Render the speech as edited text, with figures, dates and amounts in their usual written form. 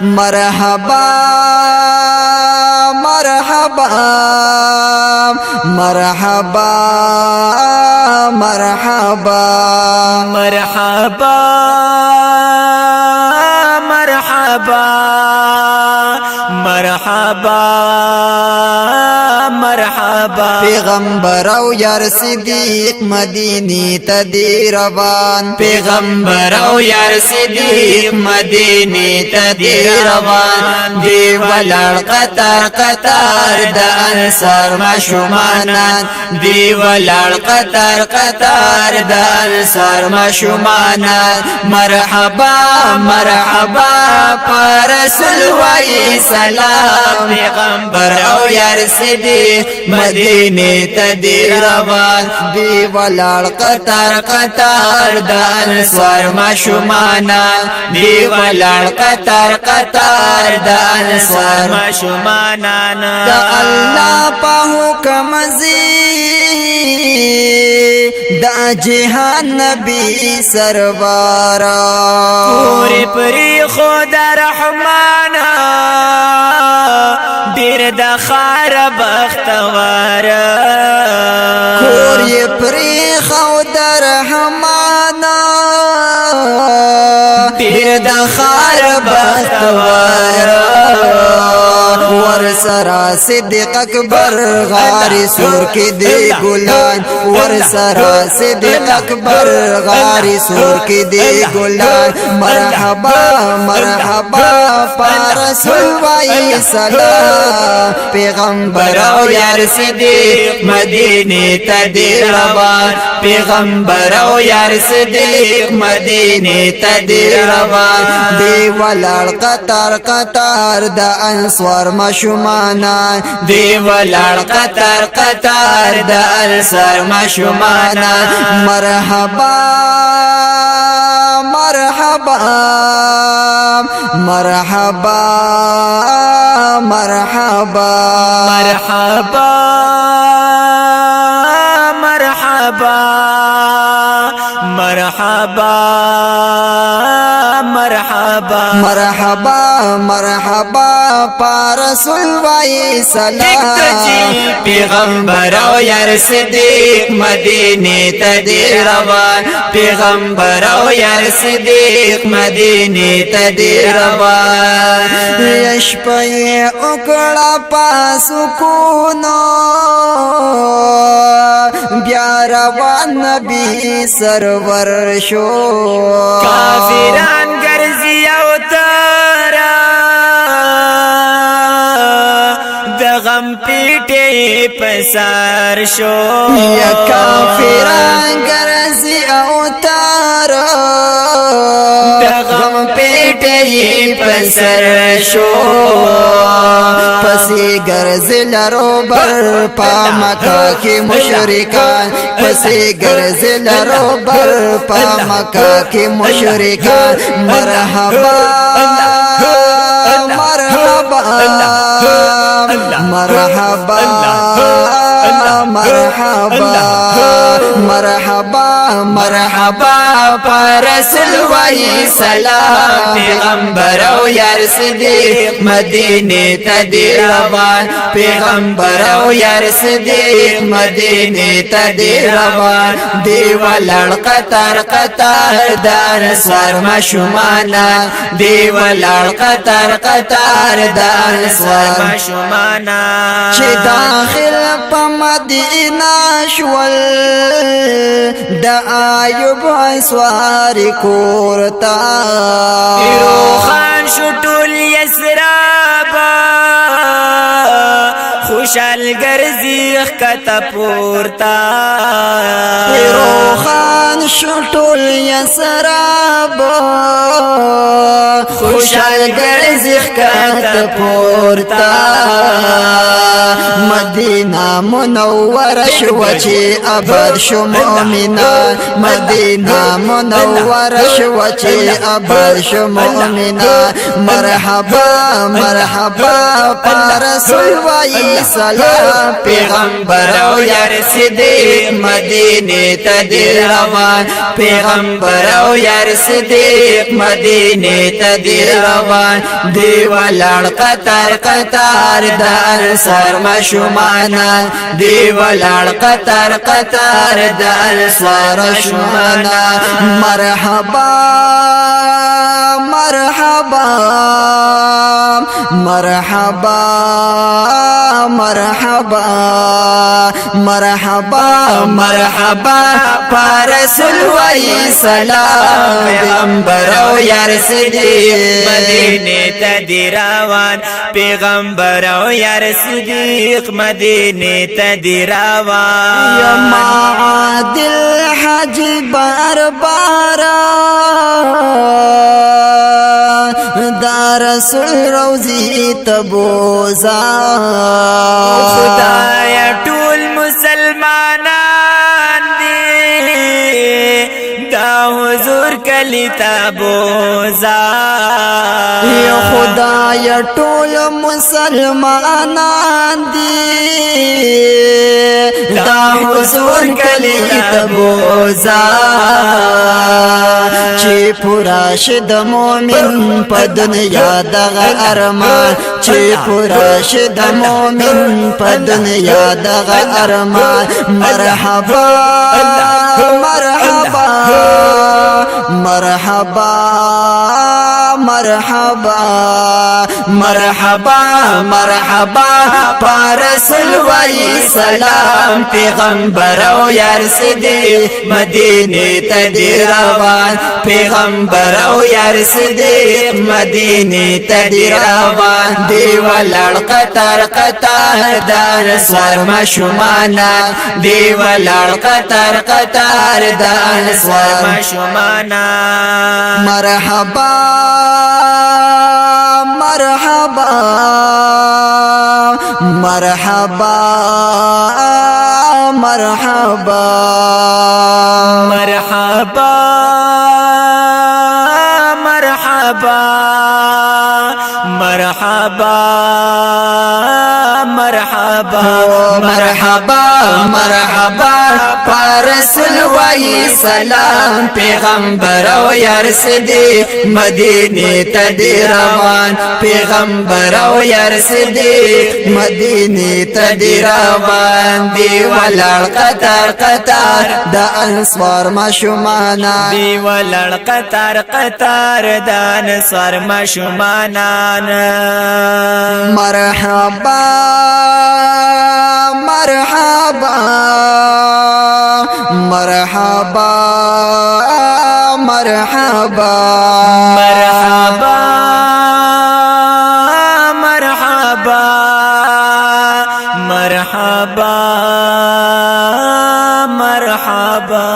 مرحبا مرحبا مرحبا مرحبا مرحبا مرحبا مرحبا مرحبا پیغمبر او یار صدیق مدینی تدی روان پیغمبر او یار صدیق مدینی تدی روان دی ولړ قطار قطار د انصار مشومانان دی ولړ قطار قطار د انصار مشومانان مرحبا مرحبا پر رسول وای سلام پیغمبر او یار صدیق مدینه تدی روان دی ولړ قطار قطار د انصار مشومانان دی ولړ قطار قطار د انصار مشومانان د الله په حکم زی د جهان نبی سرورا پوری پری خدا رحمان ډیر د خار بختوار کور یې پری خود رحمان ډیر د خار بختوار ور سرا صدیق اکبر غاری سور کی دی گلان ور سرا صدیق اکبر غاری سور کی دی گلان مرحبا مرحبا رسول وای سلام پیغمبر او یار صدیق مدینه تدی روان پیغمبر او یار صدیق مدینه تدی روان دی ولړ قطار قطار د انصار مشومانا دی ولړ قطار قطار د انصار مشومانا مرحبا مرحبا مرحبا مرحبا مرحبا مرحبا مرحبا مرحبا مرحبا مرحبا رسول وای سلام پیغمبر او یار صدیق مدینه تدی روان پیغمبر او یار صدیق مدینه تدی روان یش پي وکړه پاسو کو نو بیا روان نبی سرور شو کافران ګرځي او تارا د غم پیټه پسار شو یا کافران ګرځي او تارا د غم پیټه پسار شو پسی ګرځل روبر پامکا کی مشرکان پسی ګرځل روبر پامکا کی مشرکان مرحبا مرحبا مرحبا مرحبا مرحبا مرحبا پر رسول وای سلام پیغمبر او یار صدیق مدینه تدی روان پیغمبر او یار صدیق مدینه تدی روان دی ولړ قطار قطار د انصار مشومانا دی ولړ قطار قطار د انصار مشومانا چې داخل په مدینه شول د ایوب اسوار کورتا خان شټول یسرابا خوشال ګرځي کته پورتا خان شټول یسرابا خوشال ګرځي کته پورتا مدینہ منور شو چې ابد شو مؤمنان مدینہ منور شو چې ابد شو مؤمنان مرحبا مرحبا رسول وای سلام پیغمبر او یار صدیق مدینه ته دی روان پیغمبر او یار صدیق مدینه ته دی روان دی ولړ قطار قطار د انصار مشومانا دی ولړ قطار قطار د انصار شومانا مرحبا مرحبا مرحبا مرحبا مرحبا مرحبا پارسل وای سلام پیغمبر او یار صدیق مدینه ته دی روان پیغمبر او یار صدیق مدینه ته دی روان یا معادل حج باربارا دا رسول روزی تبوزا خدایا ټول مسلمانان دی دا حضور کلی تبوزا یا خدایا ټول مسلمانان دی دا حضور کلی تبوزا چې پورا شد مومن په دنیا دغه ارمان چې پورا شد مومن په دنیا دغه ارمان مرحبا مرحبا مرحبا مرحبا مرحبا مرحبا پارسل وای سلام پیغمبر او یار صدیق مدینه ته دی روان پیغمبر او یار صدیق مدینه ته دی روان دی ولړ قطار قطار د انصار مشومانا دی ولړ قطار قطار د انصار مشومانا مرحبا مرحبا مرحبا مرحبا مرحبا مرحبا مرحبا مرحبا مرحبا مرحبا پارسل وای سلام پیغمبر او یار صدیق مدینه ته دی روان پیغمبر او یار صدیق مدینه ته دی روان دی ولړ قطار قطار د انصار مشومانا دی ولړ قطار قطار د انصار مشومانان مرحبا مرحبا مرحبا مرحبا مرحبا مرحبا مرحبا مرحبا